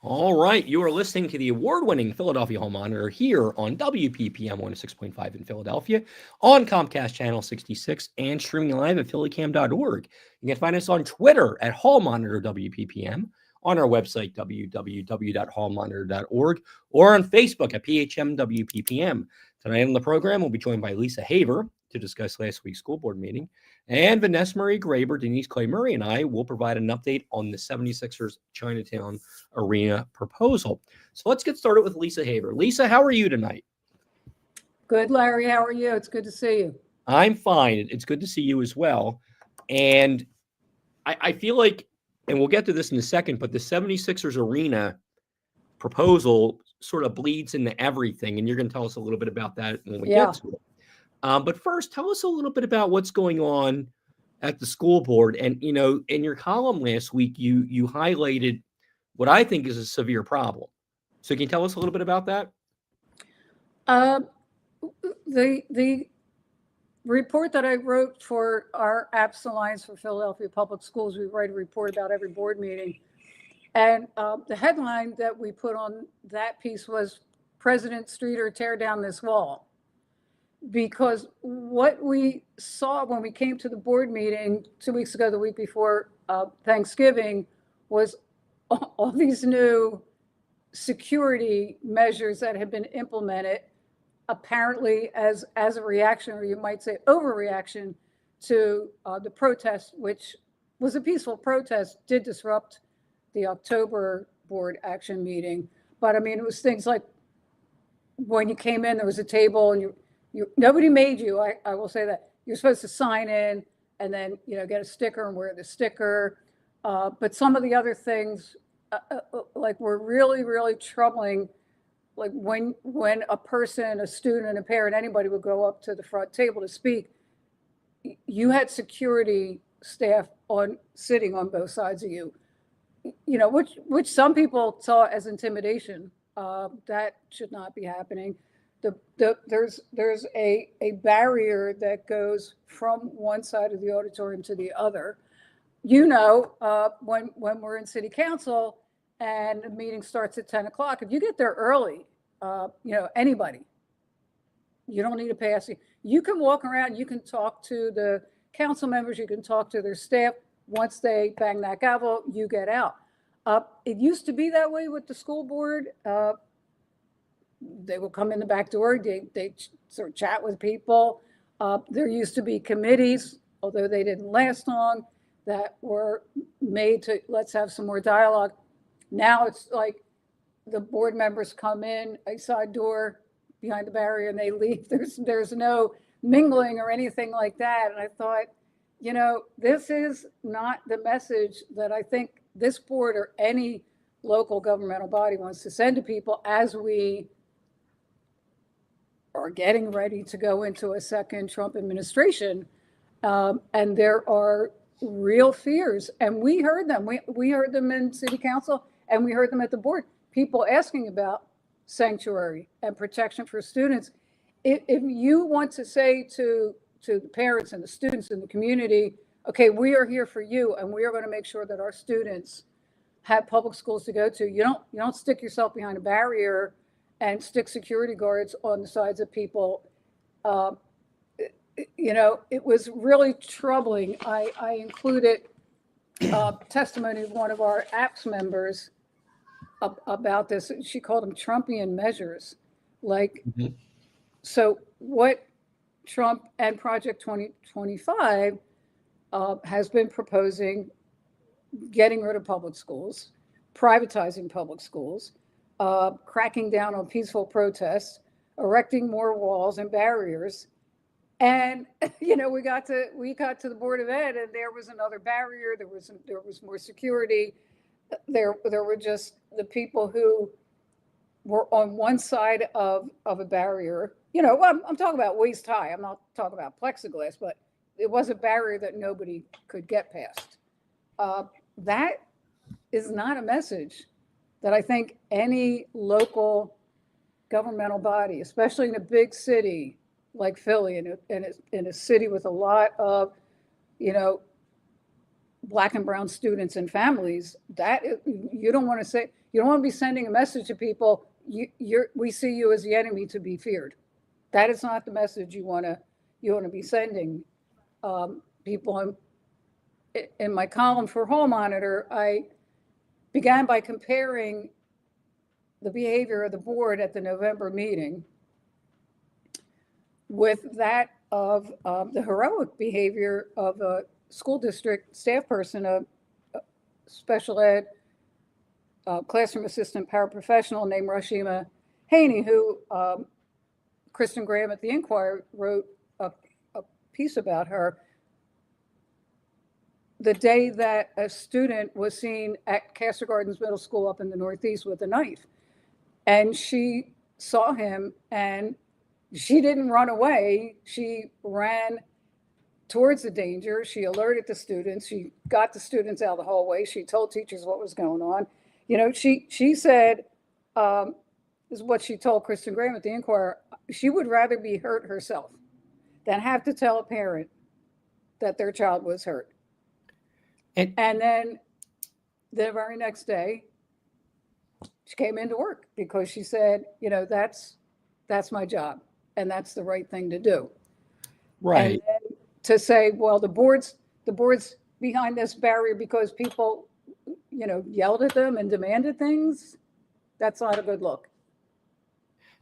All right, you are listening to the award-winning Philadelphia Hall Monitor here on WPPM 106.5 in Philadelphia, on Comcast Channel 66, and streaming live at phillycam.org. You can find us on Twitter at Hall Monitor WPPM, on our website, www.hallmonitor.org, or on Facebook at PHM WPPM. Tonight on the program, we'll be joined by Lisa Haver to discuss last week's school board meeting, and Vanessa Maria Graber, Denise Clay-Murray, and I will provide an update on the 76ers Chinatown Arena proposal. So let's get started with Lisa Haver. Lisa, how are you tonight? Good, Larry. How are you? It's good to see you. I'm fine. It's good to see you as well. And I feel like, and we'll get to this in a second, but the 76ers Arena proposal sort of bleeds into everything. And you're going to tell us a little bit about that when we get to it. But first, tell us a little bit about what's going on at the school board. And, you know, in your column last week, you highlighted what I think is a severe problem. So can you tell us a little bit about that? The report that I wrote for our APS Alliance for Philadelphia Public Schools, we write a report about every board meeting. And the headline that we put on that piece was President Streeter, tear down this wall. Because what we saw when we came to the board meeting 2 weeks ago, the week before Thanksgiving, was all these new security measures that have been implemented, apparently as a reaction, or you might say overreaction, to the protest, which was a peaceful protest, did disrupt the October board action meeting. But I mean, it was things like when you came in, there was a table and nobody made you, I will say that. You're supposed to sign in and then, you know, get a sticker and wear the sticker. But some of the other things like were really, really troubling. Like when a person, a student, a parent, anybody would go up to the front table to speak, you had security staff sitting on both sides of you, you know, which some people saw as intimidation. That should not be happening. There's a barrier that goes from one side of the auditorium to the other. You know, when we're in city council and the meeting starts at 10 o'clock, if you get there early, you know, anybody, you don't need a pass. You can walk around, you can talk to the council members, you can talk to their staff. Once they bang that gavel, you get out. It used to be that way with the school board. They will come in the back door, they sort of chat with people. There used to be committees, although they didn't last long, that were made to, let's have some more dialogue. Now it's like the board members come in a side door behind the barrier and they leave. There's no mingling or anything like that. And I thought, you know, this is not the message that I think this board or any local governmental body wants to send to people as we are getting ready to go into a second Trump administration. And there are real fears. And we heard them. We heard them in city council and we heard them at the board. People asking about sanctuary and protection for students. If you want to say to the parents and the students in the community, okay, we are here for you and we are going to make sure that our students have public schools to go to. You don't stick yourself behind a barrier and stick security guards on the sides of people. You know, it was really troubling. I included testimony of one of our APS members about this. She called them Trumpian measures. Like, so what Trump and Project 2025 has been proposing, getting rid of public schools, privatizing public schools, cracking down on peaceful protests, erecting more walls and barriers. And, you know, we got to the Board of Ed and there was another barrier. There was more security. There were just the people who were on one side of a barrier. You know, I'm talking about waist high. I'm not talking about plexiglass, but it was a barrier that nobody could get past. That is not a message that I think any local governmental body, especially in a big city like Philly, in a city with a lot of, you know, Black and brown students and families, you don't want to be sending a message to people, we see you as the enemy to be feared. That is not the message you want to be sending people. In my column for Hall Monitor, I began by comparing the behavior of the board at the November meeting with that of the heroic behavior of a school district staff person, a special ed classroom assistant paraprofessional named Rashima Haney, who Kristen Graham at the Inquirer wrote a piece about her the day that a student was seen at Castor Gardens Middle School up in the Northeast with a knife. And she saw him and she didn't run away. She ran towards the danger. She alerted the students. She got the students out of the hallway. She told teachers what was going on. You know, she said, this is what she told Kristen Graham at the Inquirer, she would rather be hurt herself than have to tell a parent that their child was hurt. And then the very next day, she came into work because she said, you know, that's my job and that's the right thing to do. Right. And then to say, well, the board's behind this barrier because people, you know, yelled at them and demanded things, that's not a good look.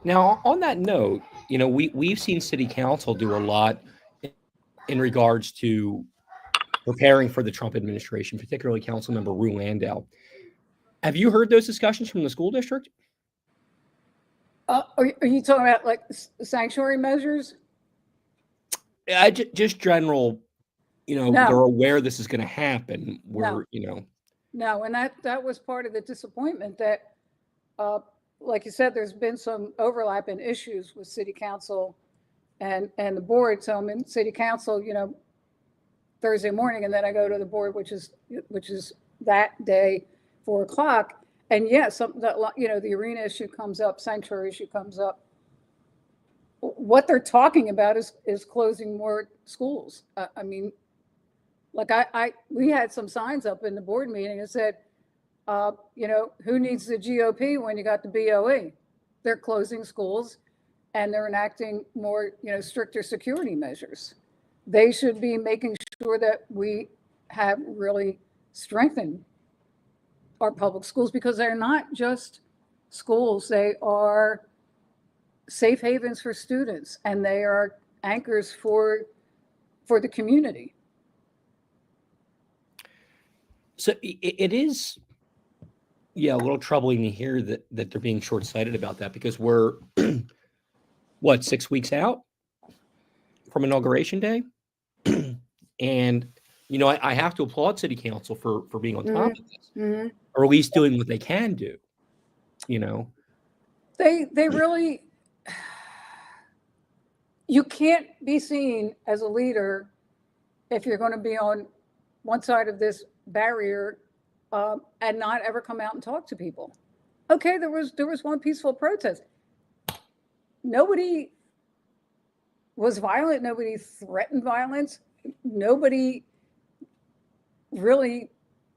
Now, on that note, you know, we've seen city council do a lot in regards to preparing for the Trump administration, particularly Councilmember Rue Landau. Have you heard those discussions from the school district? Are you talking about like sanctuary measures? Just general, you know, No. they're aware this is going to happen. No. You know. No, and that was part of the disappointment that, like you said, there's been some overlap in issues with city council and the board. So I'm in city council, you know, Thursday morning, and then I go to the board, which is that day, 4:00. And yes, you know, the arena issue comes up, sanctuary issue comes up. What they're talking about is closing more schools. I mean, like we had some signs up in the board meeting that said, you know, who needs the GOP when you got the BOE? They're closing schools and they're enacting more, you know, stricter security measures. They should be making sure that we have really strengthened our public schools because they're not just schools, they are safe havens for students and they are anchors for the community. So it is, yeah, a little troubling to hear that they're being short-sighted about that because we're, what, 6 weeks out from Inauguration Day? And, you know, I have to applaud City Council for being on top of this, or at least doing what they can do, you know? They really, you can't be seen as a leader if you're going to be on one side of this barrier and not ever come out and talk to people. Okay, there was one peaceful protest. Nobody was violent. Nobody threatened violence. Nobody really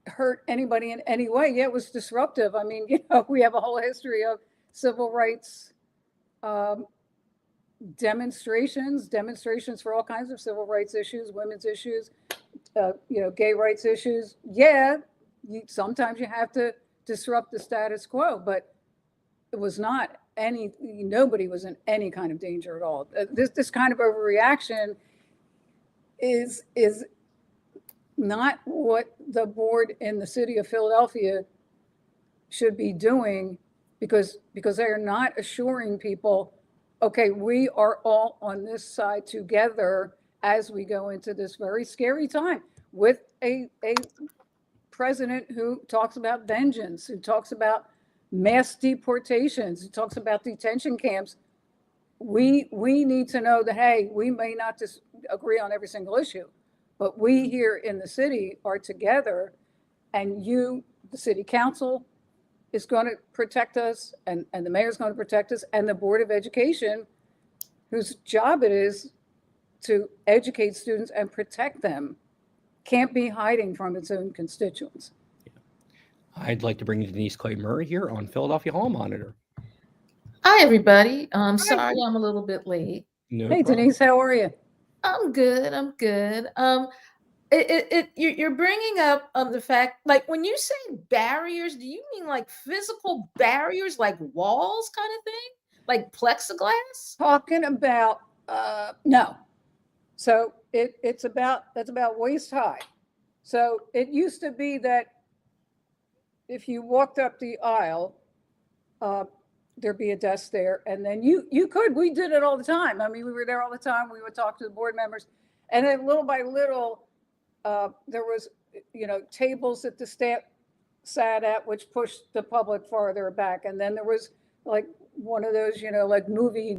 hurt anybody in any way. Yeah, it was disruptive. I mean, you know, we have a whole history of civil rights demonstrations for all kinds of civil rights issues, women's issues, you know, gay rights issues. Yeah, sometimes you have to disrupt the status quo, but it was not nobody was in any kind of danger at all. This kind of overreaction is not what the board in the city of Philadelphia should be doing because they are not assuring people, okay, we are all on this side together as we go into this very scary time with a president who talks about vengeance, who talks about mass deportations, who talks about detention camps. We need to know that, hey, we may not just agree on every single issue, but we here in the city are together, and you, the city council, is going to protect us, and the mayor's going to protect us, and the Board of Education, whose job it is to educate students and protect them can't be hiding from its own constituents. I'd like to bring Denise Clay-Murray here on Philadelphia Hall Monitor. Hi, everybody. I'm sorry I'm a little bit late. No Hey, problem. Denise, how are you? I'm good. I'm good. You're bringing up the fact, like when you say barriers, do you mean like physical barriers, like walls kind of thing, like plexiglass? Talking about, no. So that's about waist high. So it used to be that if you walked up the aisle, there'd be a desk there, and then we did it all the time. I mean, we were there all the time. We would talk to the board members, and then little by little, there was, tables that the staff sat at, which pushed the public farther back. And then there was like one of those, like movie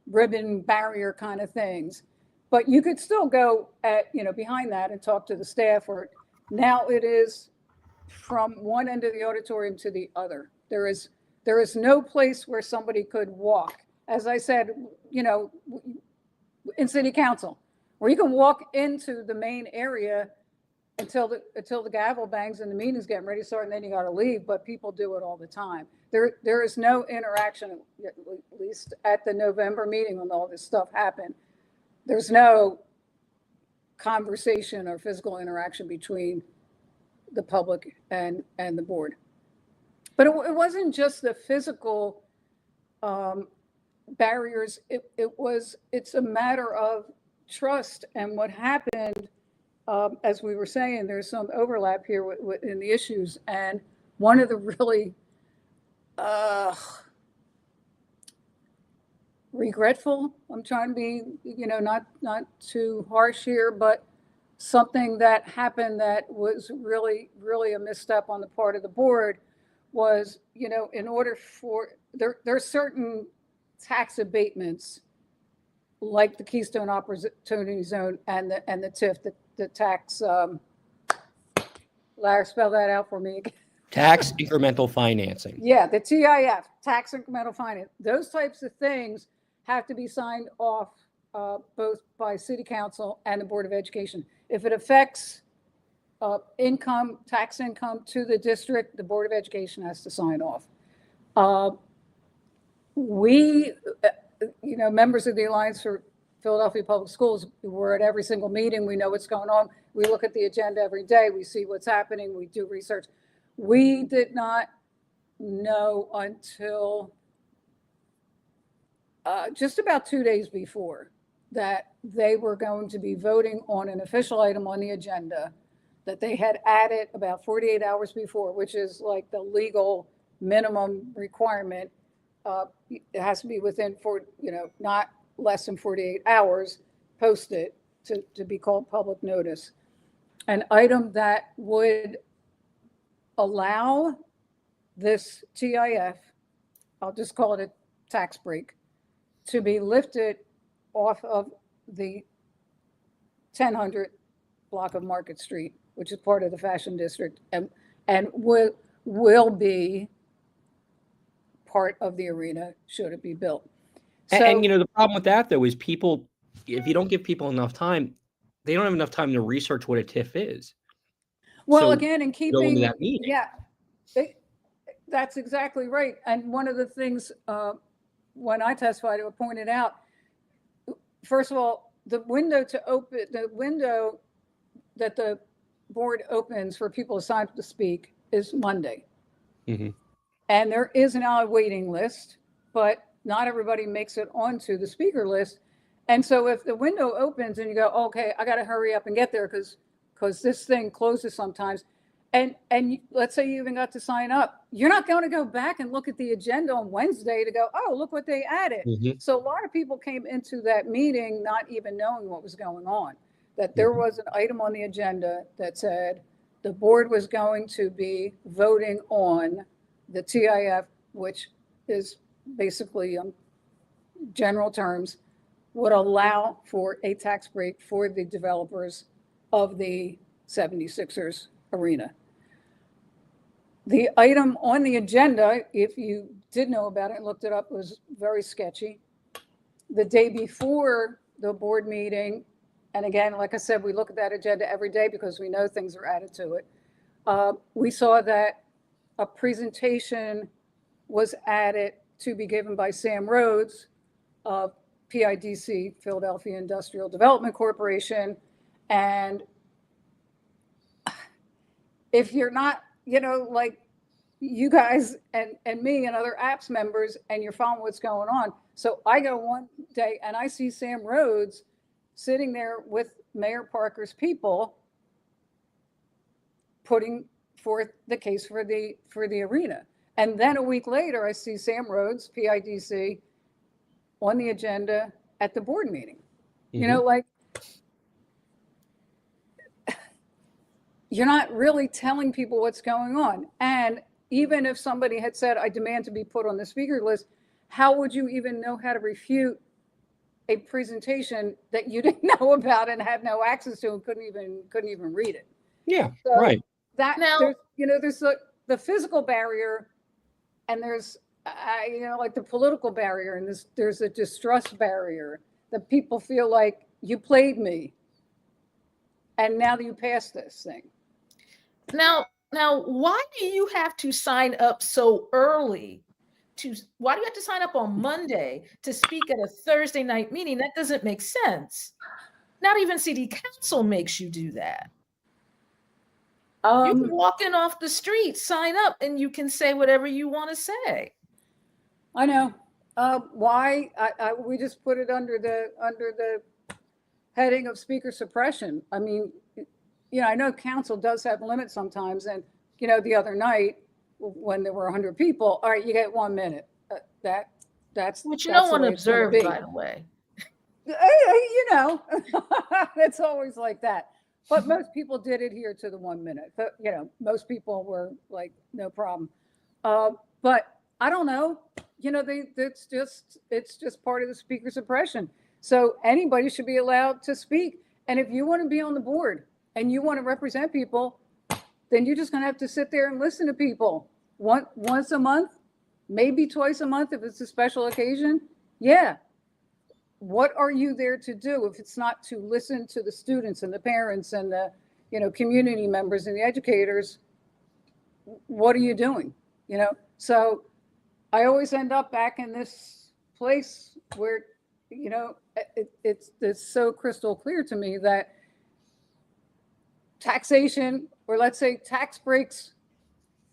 ribbon barrier kind of things. But you could still go behind that and talk to the staff. Or now it is from one end of the auditorium to the other. There is no place where somebody could walk. As I said, in city council, where you can walk into the main area until the gavel bangs and the meeting's getting ready to start, and then you got to leave. But people do it all the time. There is no interaction, at least at the November meeting when all this stuff happened. There's no conversation or physical interaction between the public and the board. But it wasn't just the physical barriers. It's a matter of trust. And what happened, as we were saying, there's some overlap here in the issues. And one of the really regretful, I'm trying to be, not too harsh here, but something that happened that was really, really a misstep on the part of the board was, in order for, there's certain tax abatements, like the Keystone Opportunity Zone and the TIF, the tax, Larry, spell that out for me again. Tax incremental financing. Yeah, the TIF, tax incremental finance. Those types of things have to be signed off both by City Council and the Board of Education. If it affects tax income to the district, the Board of Education has to sign off. We, members of the Alliance for Philadelphia Public Schools, we're at every single meeting. We know what's going on. We look at the agenda every day. We see what's happening. We do research. We did not know until just about 2 days before that they were going to be voting on an official item on the agenda that they had added about 48 hours before, which is like the legal minimum requirement. It has to be within not less than 48 hours posted to be called public notice. An item that would allow this TIF, I'll just call it a tax break, to be lifted off of the 1000 block of Market Street, which is part of the Fashion District, and will be part of the arena should it be built. So, and the problem with that, though, is people, if you don't give people enough time, they don't have enough time to research what a TIF is. well, So again, in go keeping, into that meeting. yeah, that's exactly right. And one of the things when I testified, it pointed out, first of all, the window that the board opens for people to sign up to speak is Monday. Mm-hmm. And there is now a waiting list, but not everybody makes it onto the speaker list. And so if the window opens and you go, okay, I got to hurry up and get there because this thing closes sometimes. And let's say you even got to sign up, you're not going to go back and look at the agenda on Wednesday to go, oh, look what they added. Mm-hmm. So a lot of people came into that meeting not even knowing what was going on, that there was an item on the agenda that said the board was going to be voting on the TIF, which is basically, general terms, would allow for a tax break for the developers of the 76ers arena. The item on the agenda, if you did know about it and looked it up, was very sketchy. The day before the board meeting and again, like I said, we look at that agenda every day because we know things are added to it. We saw that a presentation was added to be given by Sam Rhodes of PIDC, Philadelphia Industrial Development Corporation. And if you're not, like you guys and me and other apps members, and you're following what's going on. So I go one day and I see Sam Rhodes sitting there with Mayor Parker's people putting forth the case for the arena. And then a week later, I see Sam Rhodes, PIDC, on the agenda at the board meeting. Mhm. Like, you're not really telling people what's going on. And even if somebody had said, I demand to be put on the speaker list, how would you even know how to refute a presentation that you didn't know about and had no access to and couldn't even read it? Yeah, So right. that Now- there's the physical barrier, and there's like the political barrier, and there's a distrust barrier that people feel like you played me, and now that you passed this thing. Now, why do you have to sign up so early? Why do you have to sign up on Monday to speak at a Thursday night meeting? That doesn't make sense. Not even city council makes you do that. You can walk in off the street, sign up, and you can say whatever you want to say. I know. Why? We just put it under the heading of speaker suppression. I mean, I know council does have limits sometimes, and the other night when there were 100 people, all right, you get 1 minute. That's Which that's no the one way it's gonna observed, be. by the way. It's always like that. But most people did adhere to the 1 minute. But, most people were like, no problem. But I don't know. It's just part of the speaker suppression. So anybody should be allowed to speak. And if you want to be on the board and you want to represent people, then you're just going to have to sit there and listen to people once a month, maybe twice a month if it's a special occasion. Yeah. What are you there to do if it's not to listen to the students and the parents and the community members and the educators? What are you doing? So I always end up back in this place where it's so crystal clear to me that taxation, or let's say tax breaks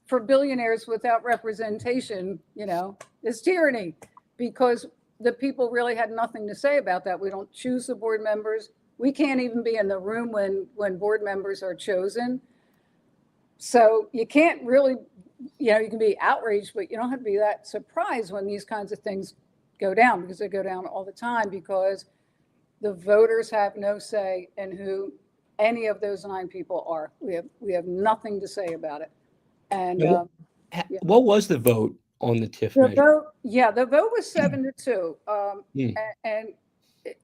for billionaires without representation, is tyranny, because the people really had nothing to say about that. We don't choose the board members. We can't even be in the room when board members are chosen. So you can't really, you can be outraged, but you don't have to be that surprised when these kinds of things go down, because they go down all the time, because the voters have no say in who any of those 9 people are. We have nothing to say about it. And What was the vote on the TIF the measure? the vote was 7-2. And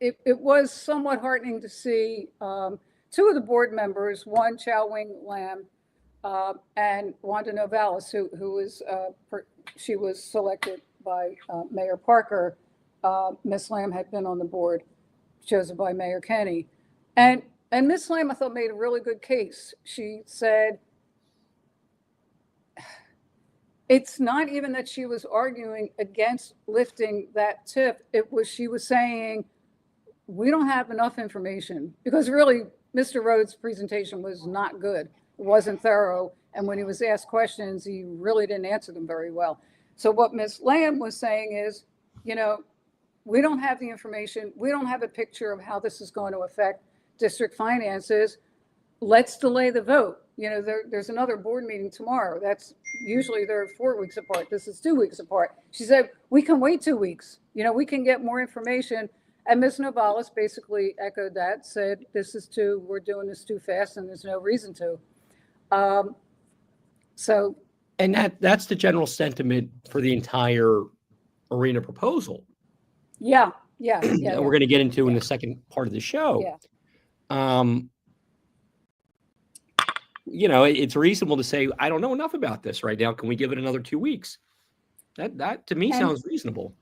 it was somewhat heartening to see 2 of the board members, one Chow Wing Lam and Wanda Novalis, who was she was selected by Mayor Parker. Miss Lam had been on the board, chosen by Mayor Kenny, and Miss Lam, I thought, made a really good case. She said it's not even that she was arguing against lifting that TIF. She was saying we don't have enough information, because really Mr. Rhodes' presentation was not good. It wasn't thorough. And when he was asked questions, he really didn't answer them very well. So what Ms. Lamb was saying is, we don't have the information. We don't have a picture of how this is going to affect district finances. Let's delay the vote. There's another board meeting tomorrow. That's usually they're 4 weeks apart. This is 2 weeks apart. She said, we can wait 2 weeks. We can get more information. And Ms. Novalis basically echoed that, said, we're doing this too fast and there's no reason to. And that's the general sentiment for the entire arena proposal. Yeah. We're going to get into in the second part of the show. Yeah. It's reasonable to say, I don't know enough about this right now. Can we give it another 2 weeks? That to me sounds reasonable.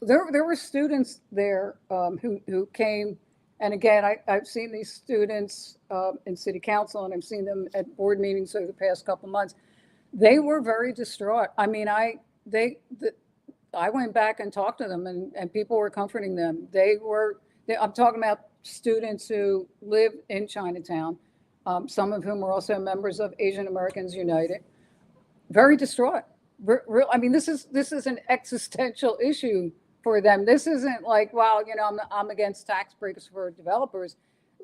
there were students there who came, and again, I've seen these students in city council, and I've seen them at board meetings over the past couple months. They were very distraught. I mean, I went back and talked to them, and people were comforting them. I'm talking about students who live in Chinatown, some of whom were also members of Asian Americans United, very distraught. I mean, this is an existential issue for them. This isn't like, well, I'm against tax breaks for developers.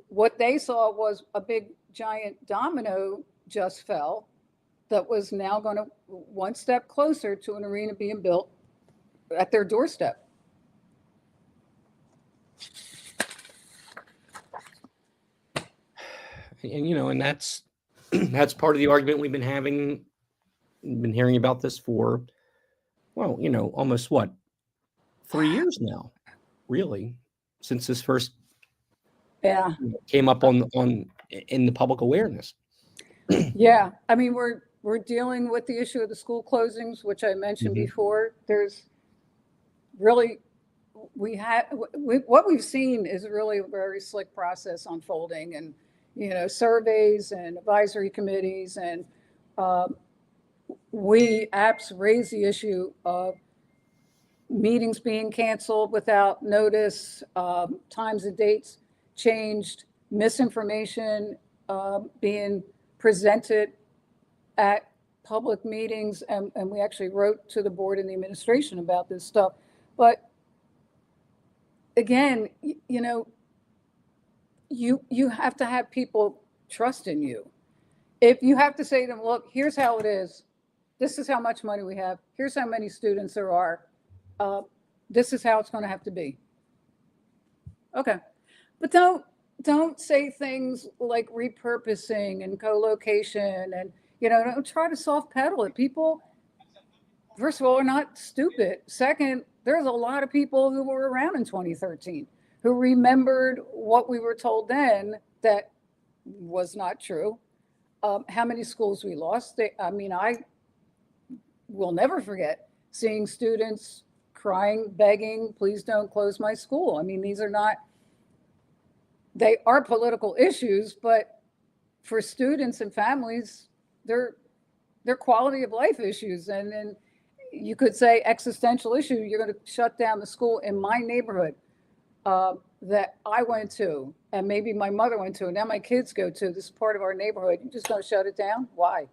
What they saw was a big giant domino just fell that was now going to one step closer to an arena being built at their doorstep. And that's part of the argument we've been having. We've been hearing about this for, well, almost 3 years now, really, since this first came up on in the public awareness. Yeah, I mean, we're dealing with the issue of the school closings, which I mentioned before. There's really, what we've seen is really a very slick process unfolding, and surveys and advisory committees, and apps raise the issue of meetings being canceled without notice, times and dates changed, misinformation being presented at public meetings, and we actually wrote to the board and the administration about this stuff. But again, you have to have people trust in you. If you have to say to them, look, here's how it is. This is how much money we have. Here's how many students there are. This is how it's going to have to be. Okay. But don't say things like repurposing and co-location, and don't try to soft pedal it. People, first of all, are not stupid. Second, there's a lot of people who were around in 2013 who remembered what we were told then that was not true. How many schools we lost. I will never forget seeing students crying, begging, please don't close my school. I mean, they are political issues, but for students and families, they're quality of life issues. And then you could say existential issue. You're going to shut down the school in my neighborhood that I went to, and maybe my mother went to, and now my kids go to. This is part of our neighborhood. You just don't shut it down? Why?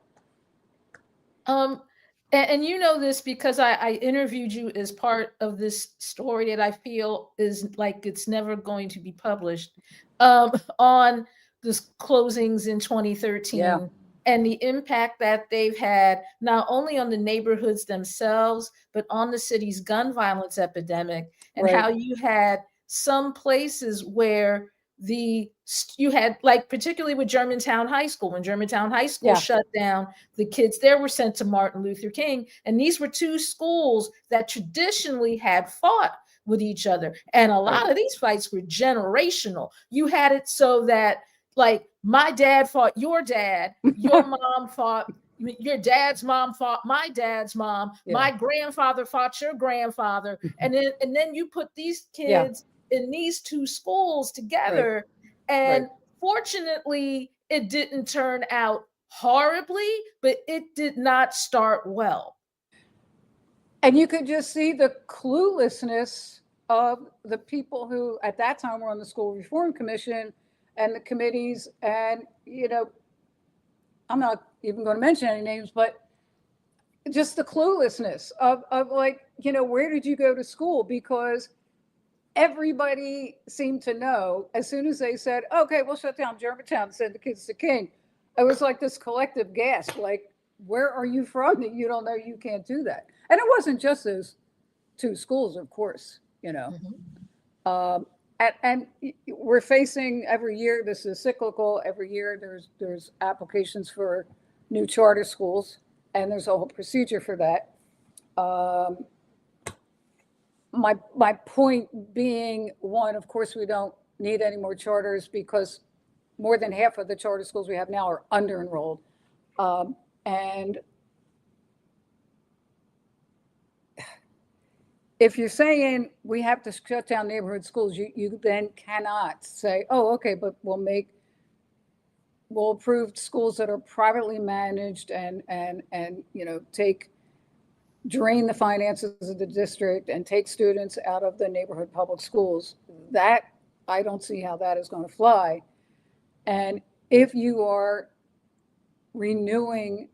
And this because I interviewed you as part of this story that I feel is like it's never going to be published on this closings in 2013 and the impact that they've had not only on the neighborhoods themselves, but on the city's gun violence epidemic, and how you had some places where you had, like, particularly with Germantown High School, when Germantown High School shut down, the kids there were sent to Martin Luther King. And these were two schools that traditionally had fought with each other. And a lot of these fights were generational. You had it so that, like, my dad fought your dad, your mom fought, your dad's mom fought my dad's mom, my grandfather fought your grandfather. And then you put these kids in these two schools together. And fortunately, it didn't turn out horribly, but it did not start well. And you could just see the cluelessness of the people who at that time were on the School Reform Commission and the committees. And, I'm not even going to mention any names, but just the cluelessness of like, where did you go to school? Because everybody seemed to know as soon as they said, okay, we'll shut down Germantown and send the kids to King. It was like this collective gasp, like, where are you from that you don't know you can't do that? And it wasn't just those two schools, of course, and we're facing every year, this is cyclical, every year there's applications for new charter schools, and there's a whole procedure for that. My point being, one, of course, we don't need any more charters because more than half of the charter schools we have now are under-enrolled. And if you're saying we have to shut down neighborhood schools, you then cannot say, oh, okay, but we'll approve schools that are privately managed and drain the finances of the district and take students out of the neighborhood public schools. That, I don't see how that is going to fly. And if you are renewing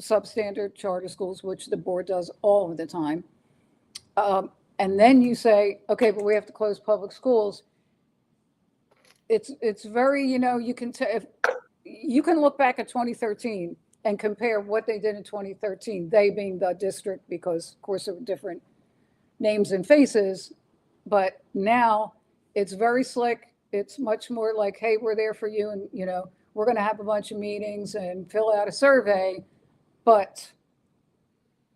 substandard charter schools, which the board does all of the time, and then you say, okay, but we have to close public schools. It's very, you can look back at 2013 and compare what they did in 2013, they being the district, because of course there were different names and faces, but now it's very slick. It's much more like, hey, we're there for you, and we're going to have a bunch of meetings and fill out a survey. But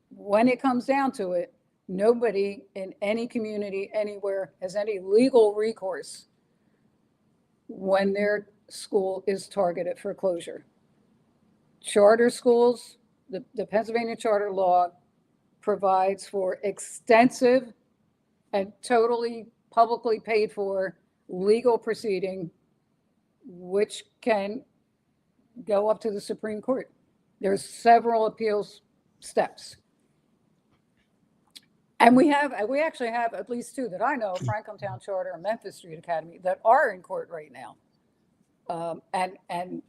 when it comes down to it, nobody in any community anywhere has any legal recourse when their school is targeted for closure. Charter schools, the Pennsylvania charter law provides for extensive and totally publicly paid for legal proceeding, which can go up to the Supreme Court. There's several appeals steps. And we actually have at least two that I know, Franklin Town Charter and Memphis Street Academy, that are in court right now. And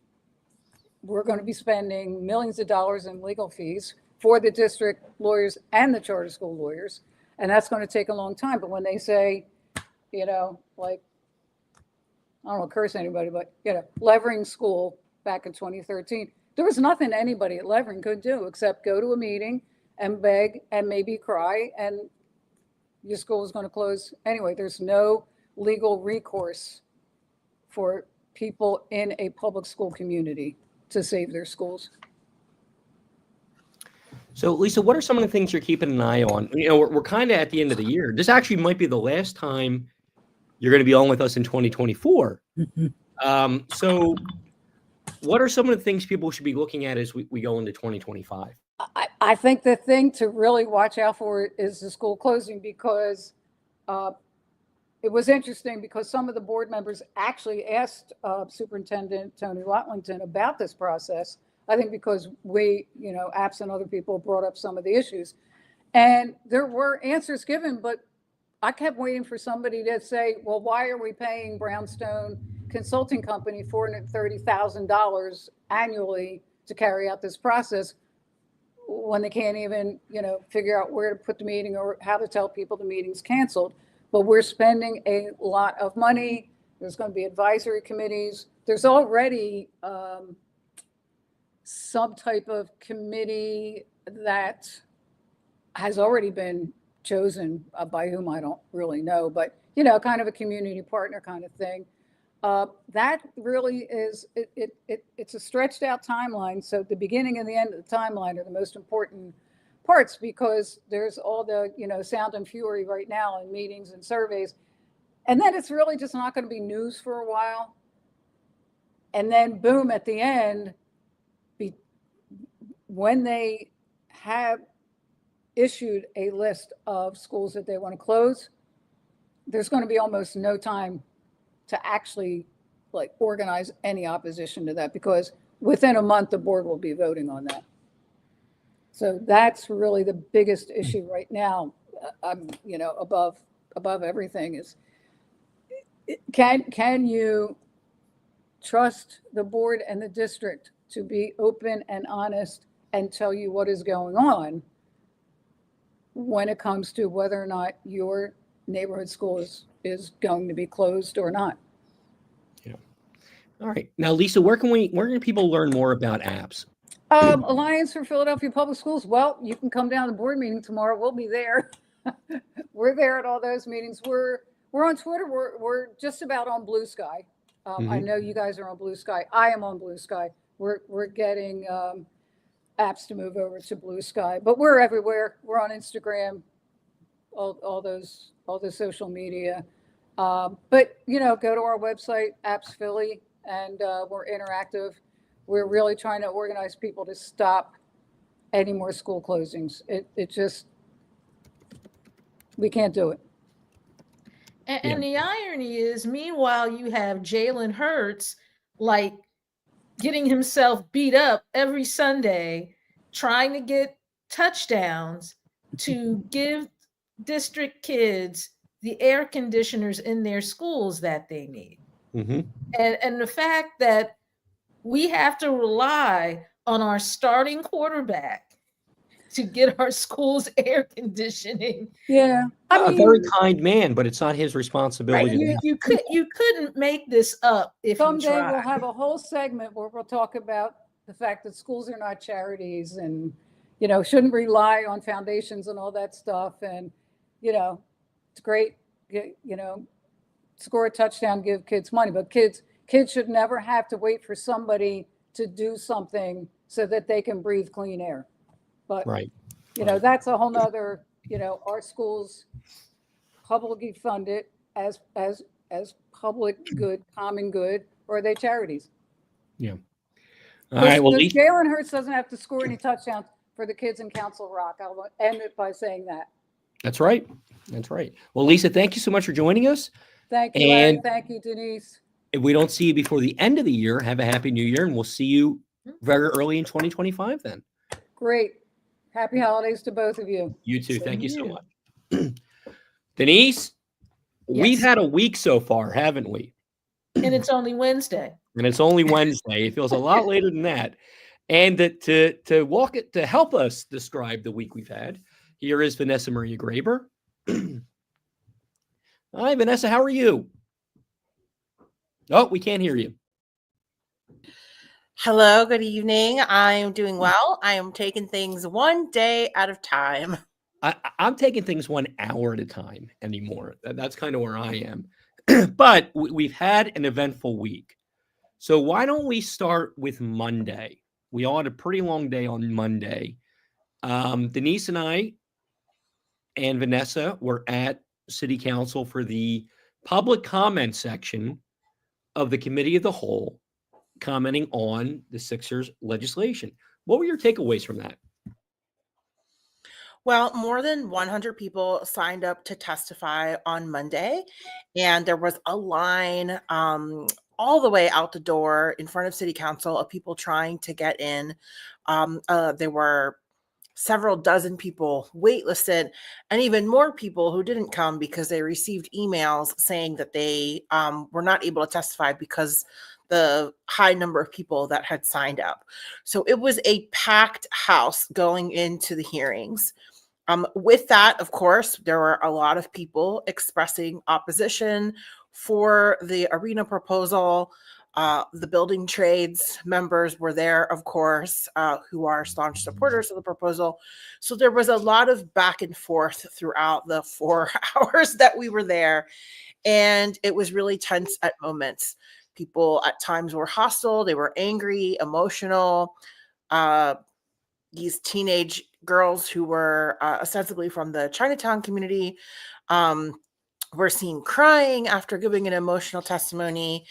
we're going to be spending millions of dollars in legal fees for the district lawyers and the charter school lawyers. And that's going to take a long time. But when they say, like, I don't want to curse anybody, but, Levering School back in 2013, there was nothing anybody at Levering could do except go to a meeting and beg and maybe cry, and your school is going to close anyway. There's no legal recourse for people in a public school community to save their schools. So, Lisa, what are some of the things you're keeping an eye on? We're kind of at the end of the year. This actually might be the last time you're going to be on with us in 2024. So what are some of the things people should be looking at as we go into 2025? I think the thing to really watch out for is the school closing, because it was interesting because some of the board members actually asked Superintendent Tony Watlington about this process. I think because we, APS and other people brought up some of the issues, and there were answers given, but I kept waiting for somebody to say, well, why are we paying Brownstone Consulting Company $430,000 annually to carry out this process when they can't even, figure out where to put the meeting or how to tell people the meeting's canceled. But we're spending a lot of money. There's going to be advisory committees. There's already some type of committee that has already been chosen by whom I don't really know, but kind of a community partner kind of thing. That really is, it's a stretched out timeline. So the beginning and the end of the timeline are the most important parts, because there's all the, sound and fury right now in meetings and surveys. And then it's really just not going to be news for a while. And then boom, at the end, when they have issued a list of schools that they want to close, there's going to be almost no time to actually organize any opposition to that, because within a month the board will be voting on that. So that's really the biggest issue right now. Above everything is, can you trust the board and the district to be open and honest and tell you what is going on when it comes to whether or not your neighborhood school is going to be closed or not? Yeah. All right. Now, Lisa, where can people learn more about APS? Alliance for Philadelphia Public Schools. Well, you can come down to the board meeting tomorrow. We'll be there. We're there at all those meetings. We're on Twitter. We're just about on Blue Sky. I know you guys are on Blue Sky. I am on Blue Sky. We're getting apps to move over to Blue Sky, but we're everywhere. We're on Instagram, all those social media. But go to our website, Apps Philly, and we're interactive. We're really trying to organize people to stop any more school closings. It just, We can't do it. And the irony is, meanwhile, you have Jalen Hurts like getting himself beat up every Sunday, trying to get touchdowns to give district kids the air conditioners in their schools that they need. Mm-hmm. And the fact that we have to rely on our starting quarterback to get our schools air conditioning. Yeah. A very kind man, but it's not his Right. responsibility. You couldn't make this up if you Someday we'll tried. have a whole segment where we'll talk about the fact that schools are not charities and, shouldn't rely on foundations and all that stuff. And, it's great, score a touchdown, give kids money, but kids should never have to wait for somebody to do something so that they can breathe clean air. But, Right. That's a whole nother, our schools publicly funded as public good, common good, or are they charities? Yeah. All right. Well, Lisa, Jalen Hurts doesn't have to score any touchdowns for the kids in Council Rock. I'll end it by saying that. that's right. That's right. Well, Lisa, thank you so much for joining us. Thank you, Larry. And Thank you, Denise. if we don't see you before the end of the year, have a happy new year, and we'll see you very early in 2025 then. Great. Happy holidays to both of you. You too. Same Thank you to so you. much. Denise, we've Yes. had a week so far, haven't we? And it's only Wednesday. And it's only Wednesday. It feels a lot later than that. And to help us describe the week we've had, here is Vanessa Maria Graber. Hi, Vanessa. How are you? Oh, we can't hear you. Hello, good evening. I'm doing well. I am taking things one day at a time. I'm taking things 1 hour at a time anymore. That's kind of where I am. But we've had an eventful week. So why don't we start with Monday? We all had a pretty long day on Monday. Denise and I and Vanessa were at City Council for the public comment section of the Committee of the Whole, commenting on the Sixers legislation. What were your takeaways from that? Well, more than 100 people signed up to testify on Monday, and there was a line all the way out the door in front of City Council of people trying to get in. There were several dozen people waitlisted, and even more people who didn't come because they received emails saying that they were not able to testify because the high number of people that had signed up. So it was a packed house going into the hearings. With that, of course, there were a lot of people expressing opposition for the arena proposal. The building trades members were there, of course, who are staunch supporters of the proposal. So there was a lot of back and forth throughout the 4 hours that we were there. And it was really tense at moments. People at times were hostile. They were angry, emotional. These teenage girls who were ostensibly from the Chinatown community were seen crying after giving an emotional testimony.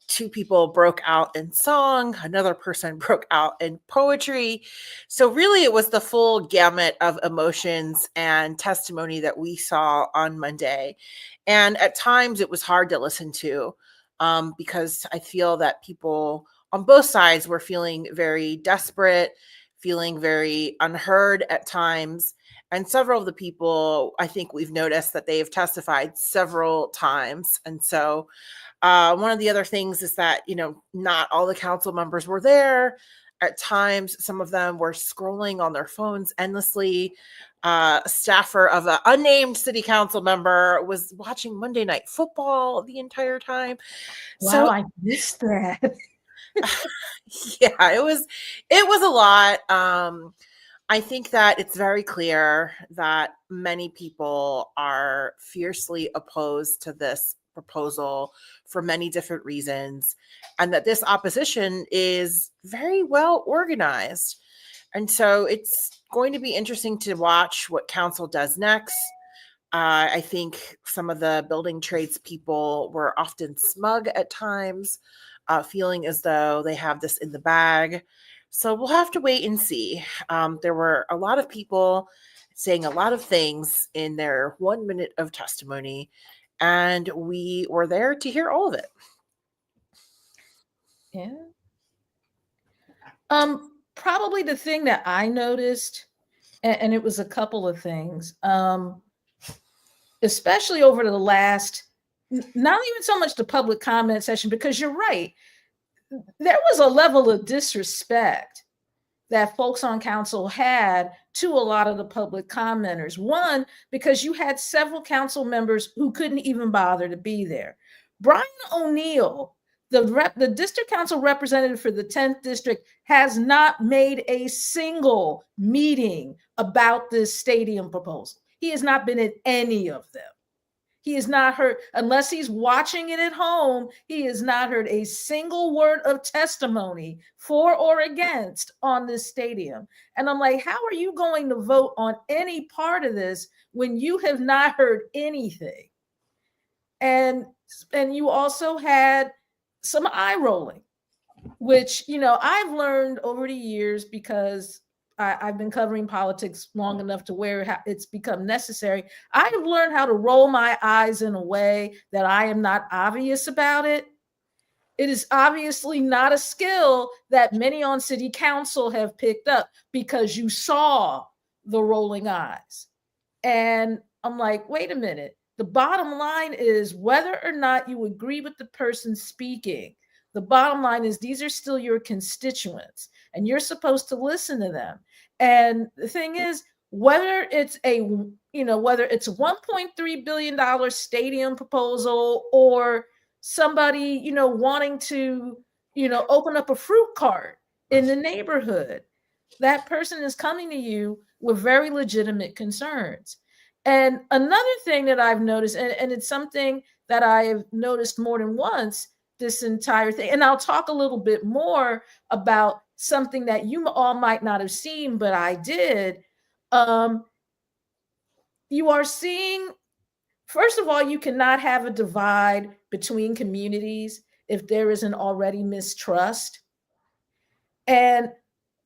2 people broke out in song. Another person broke out in poetry. So really, it was the full gamut of emotions and testimony that we saw on Monday. And at times, it was hard to listen to because I feel that people on both sides were feeling very desperate, feeling very unheard at times. And several of the people, I think we've noticed that they have testified several times. And so one of the other things is that, not all the council members were there. At times, some of them were scrolling on their phones endlessly. A staffer of an unnamed city council member was watching Monday Night Football the entire time. Wow, So I missed that. yeah, it was a lot. I think that it's very clear that many people are fiercely opposed to this proposal for many different reasons, and that this opposition is very well organized. And so it's going to be interesting to watch what council does next. I think some of the building trades people were often smug at times, feeling as though they have this in the bag. So we'll have to wait and see. There were a lot of people saying a lot of things in their 1 minute of testimony, and we were there to hear all of it. Yeah. Probably the thing that I noticed, and it was a couple of things, especially over the last, not even so much the public comment session, because you're right, there was a level of disrespect that folks on council had to a lot of the public commenters. One, because you had several council members who couldn't even bother to be there. Brian O'Neill, the district council representative for the 10th district, has not made a single meeting about this stadium proposal. He has not been at any of them. He has not heard, unless he's watching it at home, he has not heard a single word of testimony for or against on this stadium. And I'm like, how are you going to vote on any part of this when you have not heard anything? And you also had some eye rolling, which, I've learned over the years, because I've been covering politics long enough to where it's become necessary. I have learned how to roll my eyes in a way that I am not obvious about it. It is obviously not a skill that many on city council have picked up, because you saw the rolling eyes. And I'm like, wait a minute. The bottom line is, whether or not you agree with the person speaking, the bottom line is these are still your constituents, and you're supposed to listen to them. And the thing is, whether it's a $1.3 billion stadium proposal, or somebody, wanting to, open up a fruit cart in the neighborhood, that person is coming to you with very legitimate concerns. And another thing that I've noticed, and it's something that I've noticed more than once, this entire thing, and I'll talk a little bit more about something that you all might not have seen, but I did. You are seeing, first of all, you cannot have a divide between communities if there isn't already mistrust. And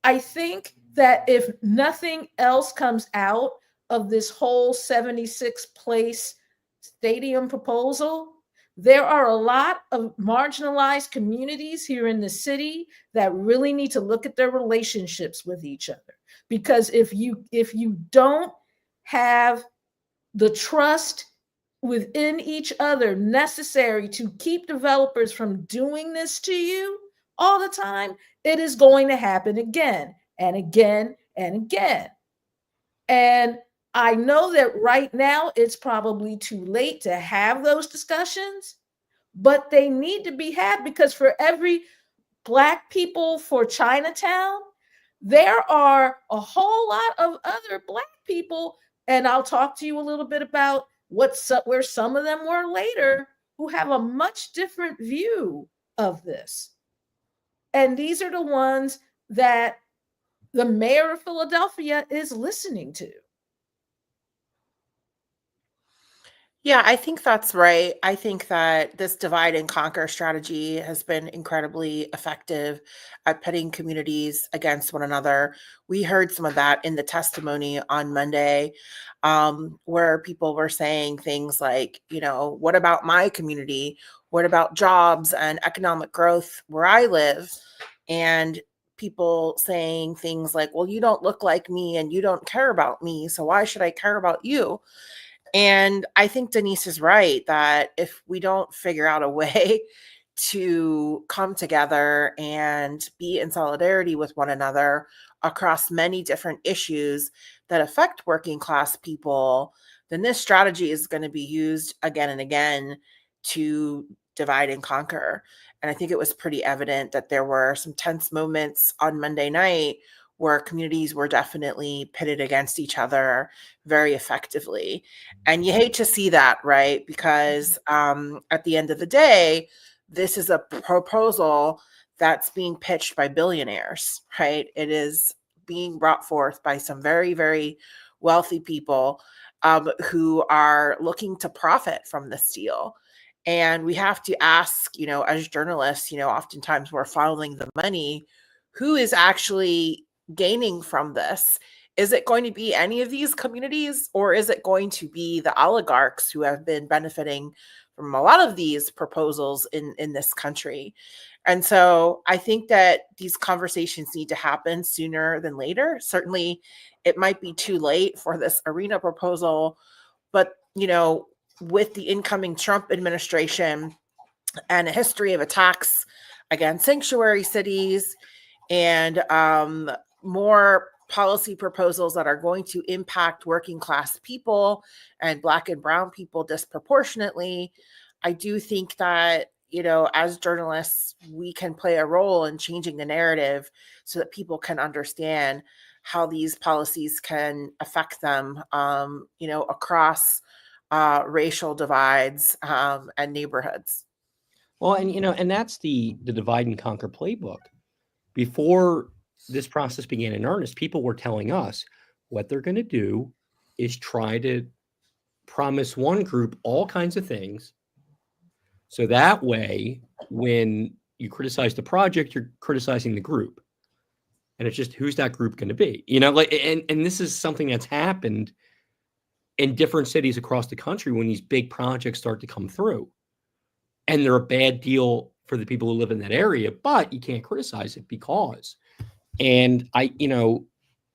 I think that if nothing else comes out of this whole 76 place stadium proposal, there are a lot of marginalized communities here in the city that really need to look at their relationships with each other. Because if you don't have the trust within each other necessary to keep developers from doing this to you all the time, it is going to happen again and again and again. And I know that right now it's probably too late to have those discussions, but they need to be had, because for every Black people for Chinatown, there are a whole lot of other Black people, and I'll talk to you a little bit about where some of them were later, who have a much different view of this. And these are the ones that the mayor of Philadelphia is listening to. Yeah, I think that's right. I think that this divide and conquer strategy has been incredibly effective at pitting communities against one another. We heard some of that in the testimony on Monday, where people were saying things like, what about my community? What about jobs and economic growth where I live? And people saying things like, well, you don't look like me and you don't care about me, so why should I care about you? And I think Denise is right that if we don't figure out a way to come together and be in solidarity with one another across many different issues that affect working class people, then this strategy is going to be used again and again to divide and conquer. And I think it was pretty evident that there were some tense moments on Monday night where communities were definitely pitted against each other very effectively. And you hate to see that, right? Because at the end of the day, this is a proposal that's being pitched by billionaires, right? It is being brought forth by some very, very wealthy people who are looking to profit from this deal. And we have to ask, as journalists, oftentimes we're following the money. who is actually gaining from this? Is it going to be any of these communities, or is it going to be the oligarchs who have been benefiting from a lot of these proposals in this country? And so I think that these conversations need to happen sooner than later. Certainly, it might be too late for this arena proposal, but, with the incoming Trump administration and a history of attacks against sanctuary cities and more policy proposals that are going to impact working class people and Black and brown people disproportionately, I do think that, as journalists, we can play a role in changing the narrative so that people can understand how these policies can affect them, across racial divides and neighborhoods. Well, and that's the divide and conquer playbook. Before this process began in earnest, people were telling us what they're going to do is try to promise one group all kinds of things. So that way, when you criticize the project, you're criticizing the group. And it's just, who's that group going to be? And this is something that's happened in different cities across the country when these big projects start to come through. And they're a bad deal for the people who live in that area, but you can't criticize it because. And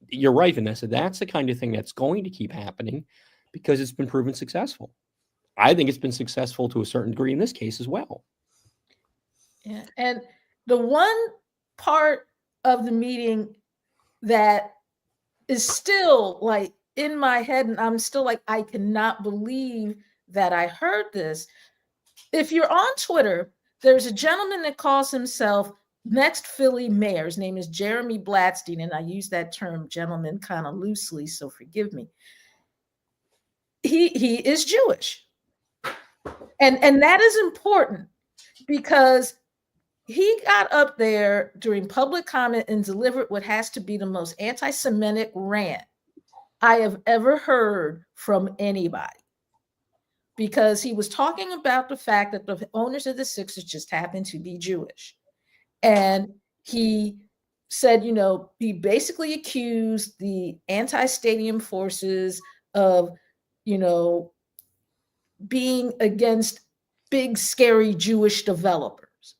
you're right, Vanessa, that's the kind of thing that's going to keep happening because it's been proven successful. I think it's been successful to a certain degree in this case as well. Yeah. And the one part of the meeting that is still like in my head, and I'm still like, I cannot believe that I heard this. If you're on Twitter, there's a gentleman that calls himself Next Philly Mayor. His name is Jeremy Blatstein, and I use that term gentleman kind of loosely, so forgive me. He is Jewish. And that is important because he got up there during public comment and delivered what has to be the most anti-Semitic rant I have ever heard from anybody. Because he was talking about the fact that the owners of the Sixers just happened to be Jewish. And he said, he basically accused the anti-stadium forces of, being against big, scary Jewish developers,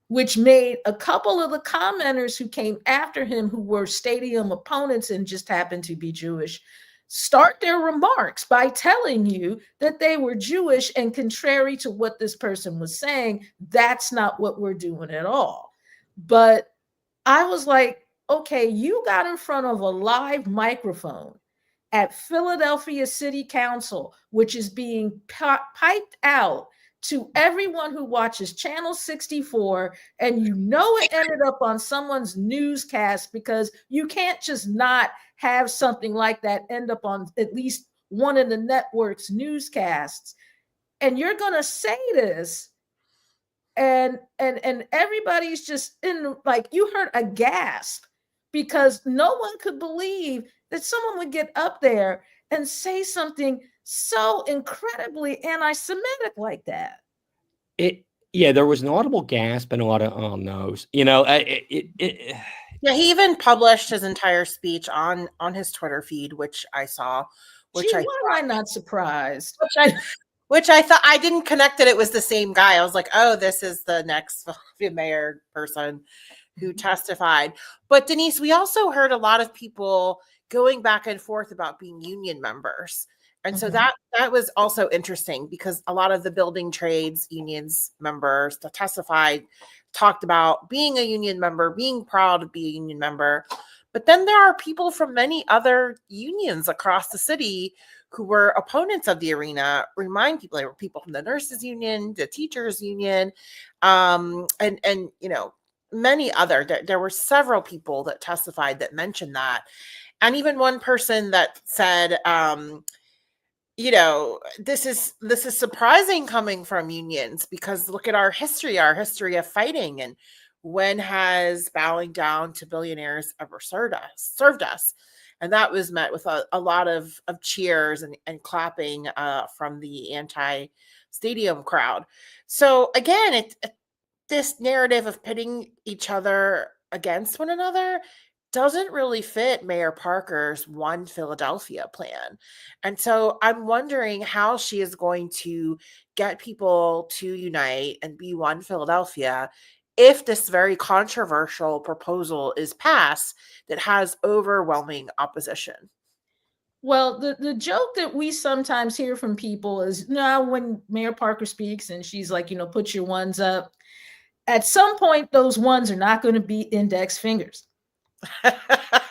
which made a couple of the commenters who came after him, who were stadium opponents and just happened to be Jewish, start their remarks by telling you that they were Jewish, and contrary to what this person was saying, that's not what we're doing at all. But I was like, okay, you got in front of a live microphone at Philadelphia City Council, which is being piped out to everyone who watches Channel 64, and it ended up on someone's newscast, because you can't just not have something like that end up on at least one of the network's newscasts. And you're going to say this, and everybody's just you heard a gasp, because no one could believe that someone would get up there and say something so incredibly anti-Semitic like that. There was an audible gasp and a lot of oh no's. Yeah, he even published his entire speech on his Twitter feed, which I saw. Why am I not surprised? Which I thought, I didn't connect that it was the same guy. I was like, oh, this is the next mayor person who testified. But Denise, we also heard a lot of people going back and forth about being union members. And so that was also interesting, because a lot of the building trades unions members that testified talked about being a union member, being proud to be a union member. But then there are people from many other unions across the city who were opponents of the arena. Remind people, there were people from the nurses union, the teachers union, and many other. There were several people that testified that mentioned that. And even one person that said, this is surprising coming from unions, because look at our history of fighting, and when has bowing down to billionaires ever served us? And that was met with a lot of cheers and clapping from the anti-stadium crowd. So again, this narrative of pitting each other against one another doesn't really fit Mayor Parker's One Philadelphia plan. And so I'm wondering how she is going to get people to unite and be one Philadelphia if this very controversial proposal is passed that has overwhelming opposition. Well, the joke that we sometimes hear from people is, no, when Mayor Parker speaks and she's like, put your ones up. At some point, those ones are not going to be index fingers.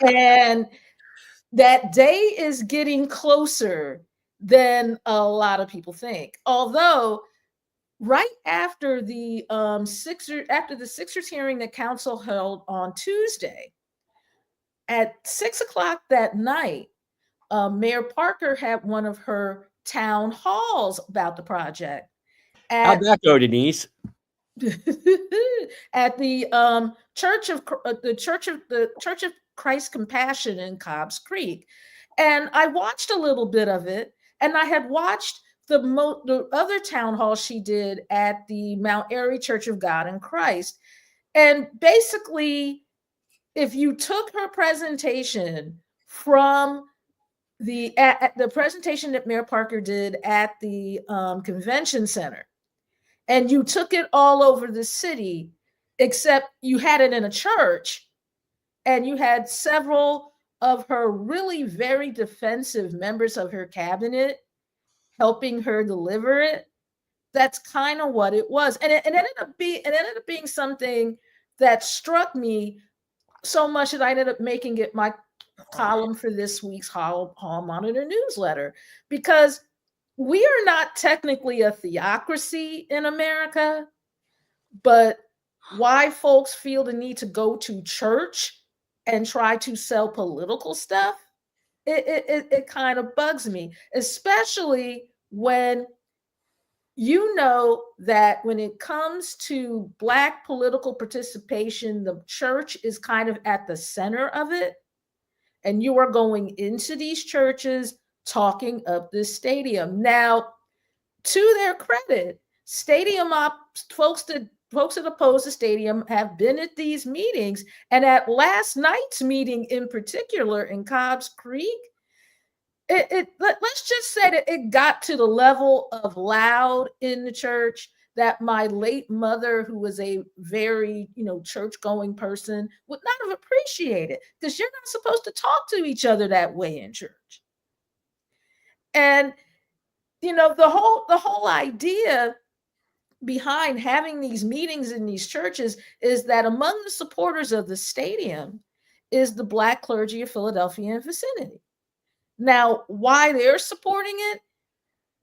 And that day is getting closer than a lot of people think. Although, right after the Sixers hearing that council held on Tuesday, at 6:00 that night, Mayor Parker had one of her town halls about the project. How'd that go, Denise? At the Church of Christ Compassion in Cobbs Creek, and I watched a little bit of it, and I had watched the other town hall she did at the Mount Airy Church of God in Christ, and basically, if you took her presentation from the presentation that Mayor Parker did at the convention center, and you took it all over the city, except you had it in a church, and you had several of her really very defensive members of her cabinet helping her deliver it. That's kind of what it was. And it ended up being something that struck me so much that I ended up making it my column for this week's Hall Monitor newsletter, because we are not technically a theocracy in America, but why folks feel the need to go to church and try to sell political stuff, it kind of bugs me, especially when you know that when it comes to Black political participation, the church is kind of at the center of it. And you are going into these churches talking up this stadium. Now, to their credit, stadium folks that oppose the stadium have been at these meetings. And at last night's meeting in particular in Cobbs Creek, let's just say that it got to the level of loud in the church that my late mother, who was a very, church-going person, would not have appreciated, because you're not supposed to talk to each other that way in church. And, the whole idea behind having these meetings in these churches is that among the supporters of the stadium is the Black clergy of Philadelphia and vicinity. Now, why they're supporting it,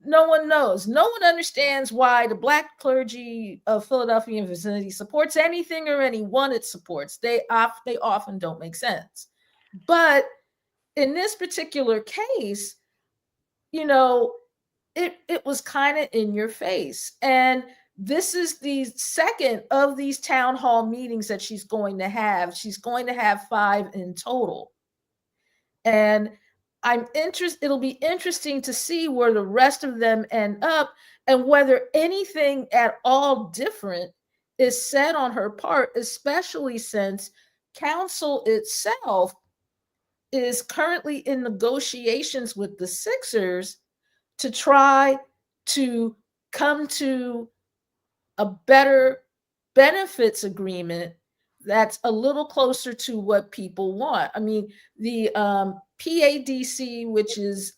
no one knows. No one understands why the Black clergy of Philadelphia and vicinity supports anything or anyone it supports. They often don't make sense. But in this particular case, it was kind of in your face. And this is the second of these town hall meetings that she's going to have. She's going to have 5 in total. And it'll be interesting to see where the rest of them end up and whether anything at all different is said on her part, especially since council itself is currently in negotiations with the Sixers to try to come to a better benefits agreement that's a little closer to what people want. I mean, the PADC, which is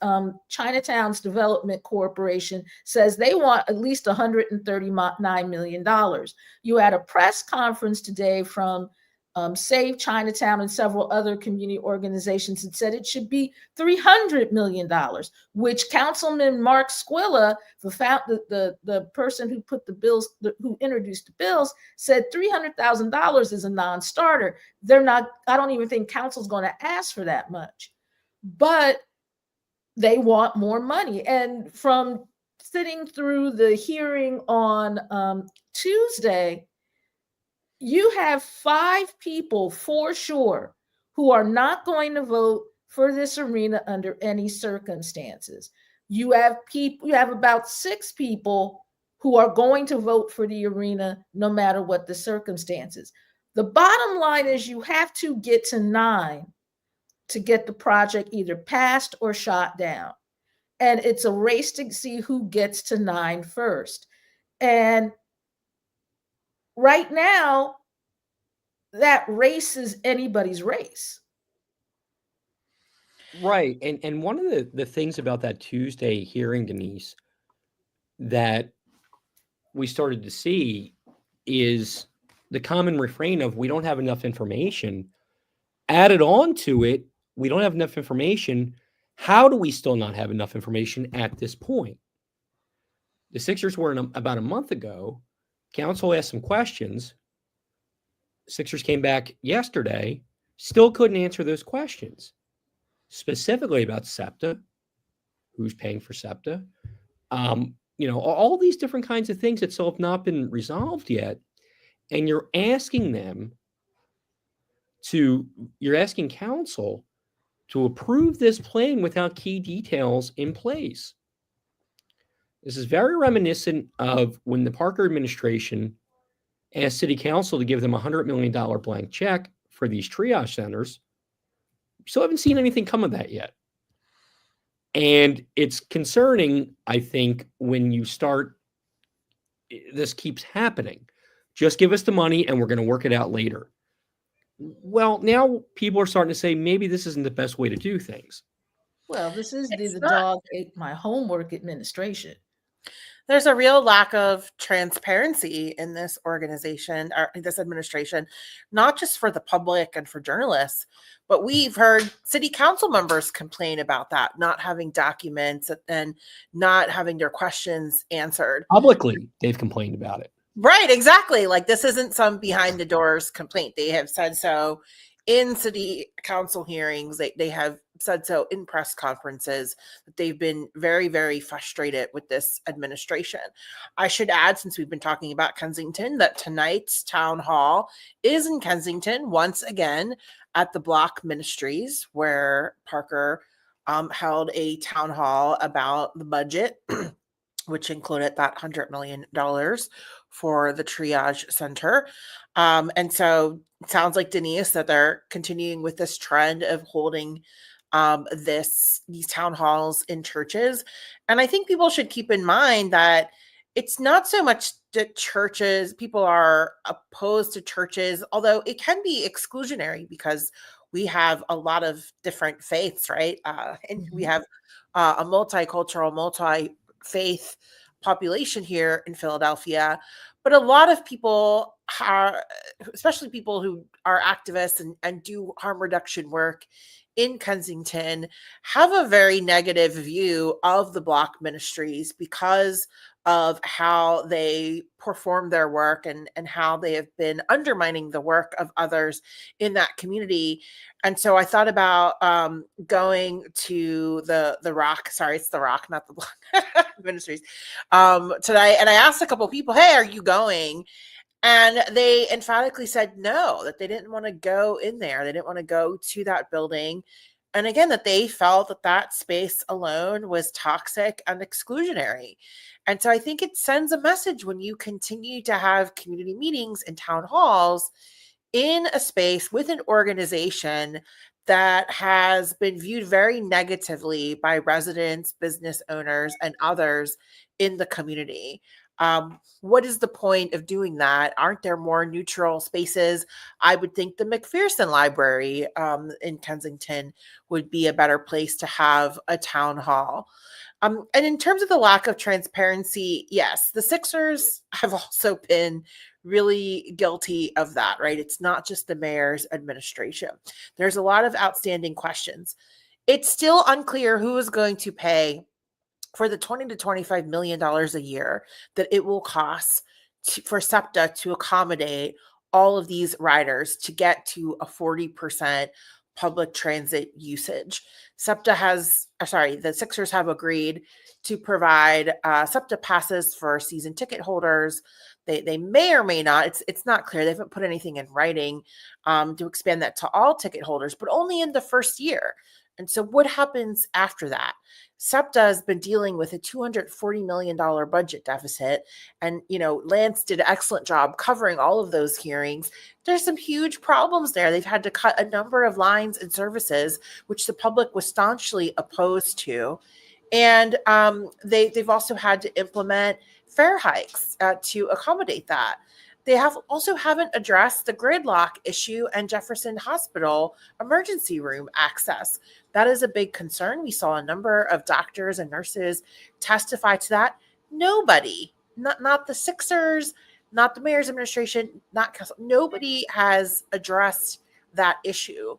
Chinatown's Development Corporation, says they want at least $139 million. You had a press conference today from Save Chinatown and several other community organizations that said it should be $300 million, which Councilman Mark Squilla, the person who put the bills, who introduced the bills, said $300,000 is a non-starter. I don't even think council's going to ask for that much, but they want more money. And from sitting through the hearing on Tuesday, you have 5 people for sure who are not going to vote for this arena under any circumstances. You have about 6 people who are going to vote for the arena no matter what the circumstances. The bottom line is you have to get to 9 to get the project either passed or shot down. And it's a race to see who gets to 9 first. And right now, that race is anybody's race. Right. And one of the things about that Tuesday hearing, Denise, that we started to see is the common refrain of we don't have enough information. Added on to it, we don't have enough information. How do we still not have enough information at this point? The Sixers were about a month ago. Council asked some questions. Sixers came back yesterday, still couldn't answer those questions, specifically about SEPTA, who's paying for SEPTA, all these different kinds of things that still have not been resolved yet. And you're asking council to approve this plan without key details in place. This is very reminiscent of when the Parker administration asked City Council to give them a $100 million blank check for these triage centers. Still haven't seen anything come of that yet. And it's concerning, I think, when this keeps happening. Just give us the money and we're going to work it out later. Well, now people are starting to say maybe this isn't the best way to do things. Well, this is the dog ate my homework administration. There's a real lack of transparency in this organization or this administration, not just for the public and for journalists, but we've heard city council members complain about that, not having documents and not having their questions answered. Publicly, they've complained about it. Right, exactly. Like this isn't some behind the doors complaint. They have said so in city council hearings. They have said so in press conferences that they've been very, very frustrated with this administration. I should add, since we've been talking about Kensington, that tonight's town hall is in Kensington once again at the Block Ministries, where Parker held a town hall about the budget, which included that $100 million for the triage center. And so it sounds like, Denise, that they're continuing with this trend of holding these town halls in churches. And I think people should keep in mind that it's not so much that people are opposed to churches, although it can be exclusionary because we have a lot of different faiths, right? And we have a multicultural, multi-faith population here in Philadelphia. But a lot of people especially people who are activists and do harm reduction work in Kensington, have a very negative view of the Block Ministries because of how they perform their work and how they have been undermining the work of others in that community. And so I thought about going to the Rock. Sorry, it's the Rock, not the Block Ministries today. And I asked a couple of people, hey, are you going? And they emphatically said no, that they didn't want to go in there. They didn't want to go to that building. And again, that they felt that that space alone was toxic and exclusionary. And so I think it sends a message when you continue to have community meetings and town halls in a space with an organization that has been viewed very negatively by residents, business owners, and others in the community. What is the point of doing that? Aren't there more neutral spaces? I would think the McPherson Library in Kensington would be a better place to have a town hall. And in terms of the lack of transparency, yes, the Sixers have also been really guilty of that, right? It's not just the mayor's administration. There's a lot of outstanding questions. It's still unclear who is going to pay for the $20 to $25 million a year that it will cost for SEPTA to accommodate all of these riders to get to a 40% public transit usage. The Sixers have agreed to provide SEPTA passes for season ticket holders. They may or may not, it's not clear. They haven't put anything in writing to expand that to all ticket holders, but only in the first year. And so what happens after that? SEPTA has been dealing with a $240 million budget deficit. And, Lance did an excellent job covering all of those hearings. There's some huge problems there. They've had to cut a number of lines and services, which the public was staunchly opposed to. And they've also had to implement fare hikes to accommodate that. They haven't addressed the gridlock issue and Jefferson Hospital emergency room access. That is a big concern. We saw a number of doctors and nurses testify to that. Nobody, not the Sixers, not the mayor's administration, not council, nobody has addressed that issue.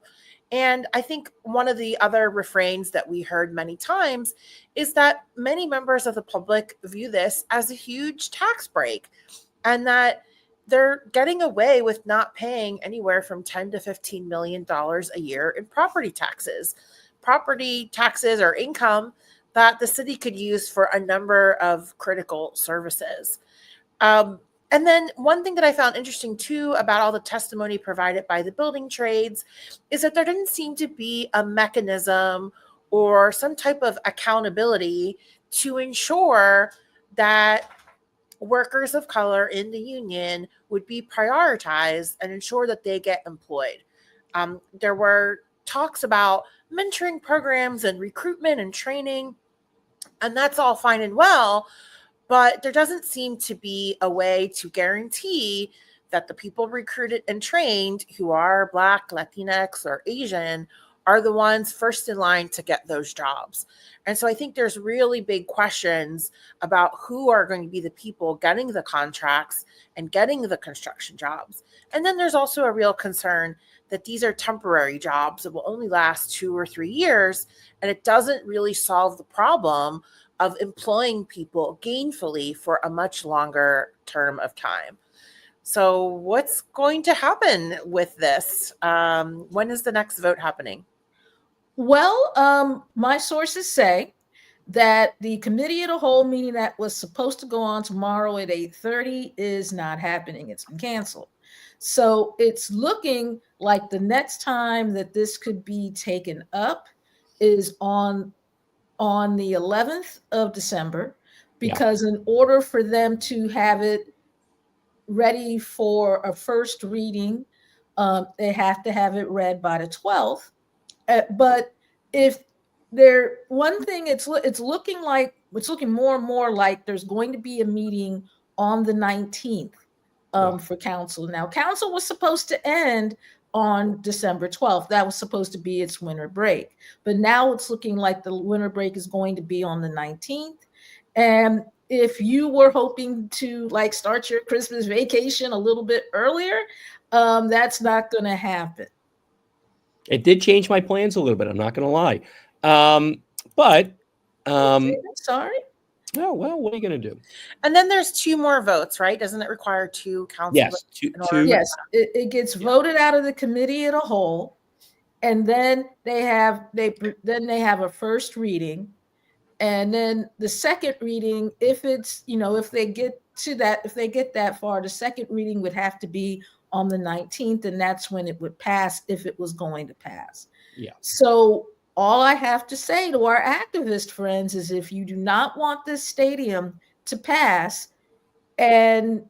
And I think one of the other refrains that we heard many times is that many members of the public view this as a huge tax break, and that they're getting away with not paying anywhere from $10 to $15 million a year in property taxes or income that the city could use for a number of critical services. And then one thing that I found interesting too about all the testimony provided by the building trades is that there didn't seem to be a mechanism or some type of accountability to ensure that workers of color in the union would be prioritized and ensure that they get employed. There were talks about mentoring programs and recruitment and training, and that's all fine and well, but there doesn't seem to be a way to guarantee that the people recruited and trained who are Black, Latinx, or Asian are the ones first in line to get those jobs. And so I think there's really big questions about who are going to be the people getting the contracts and getting the construction jobs. And then there's also a real concern that these are temporary jobs that will only last 2 or 3 years, and it doesn't really solve the problem of employing people gainfully for a much longer term of time. So what's going to happen with this? When is the next vote happening? Well, my sources say that the committee of the whole meeting that was supposed to go on tomorrow at 8:30 is not happening. It's been canceled. So it's looking like the next time that this could be taken up is on the 11th of December, because in order for them to have it ready for a first reading, they have to have it read by the 12th. But if there, one thing, it's looking more and more like there's going to be a meeting on the 19th for council. Now, council was supposed to end on December 12th. That was supposed to be its winter break. But now it's looking like the winter break is going to be on the 19th. And if you were hoping to start your Christmas vacation a little bit earlier, that's not going to happen. It did change my plans a little bit. I'm not going to lie. Sorry. Oh, well, what are you going to do? And then there's 2 more votes, right? Doesn't it require 2 council Yes, votes? Yes, it gets voted out of the committee of the whole, and then they have a first reading, and then the second reading, if they get that far, the second reading would have to be on the 19th, and that's when it would pass if it was going to pass. Yeah. So all I have to say to our activist friends is, if you do not want this stadium to pass, and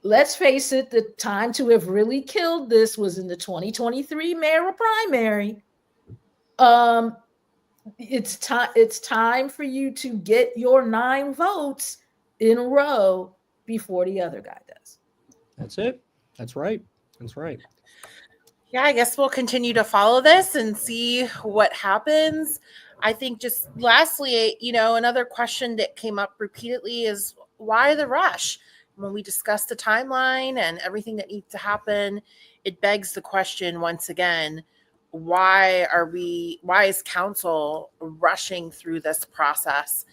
let's face it, the time to have really killed this was in the 2023 mayoral primary. It's time for you to get your 9 votes in a row before the other guy does. That's it. That's right. That's right. Yeah, I guess we'll continue to follow this and see what happens. I think just lastly, another question that came up repeatedly is, why the rush? When we discuss the timeline and everything that needs to happen, it begs the question once again, why is council rushing through this process?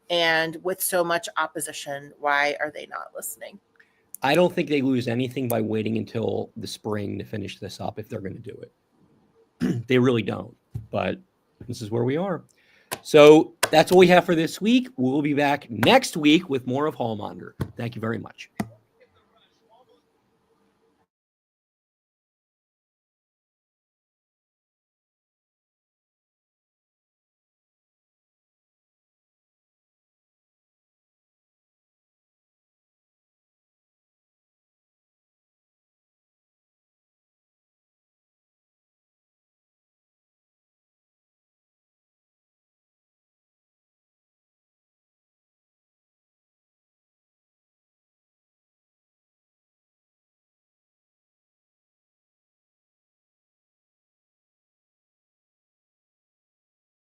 And with so much opposition, why are they not listening? I don't think they lose anything by waiting until the spring to finish this up if they're going to do it. They really don't. But this is where we are. So that's all we have for this week. We'll be back next week with more of Hallmonder. Thank you very much.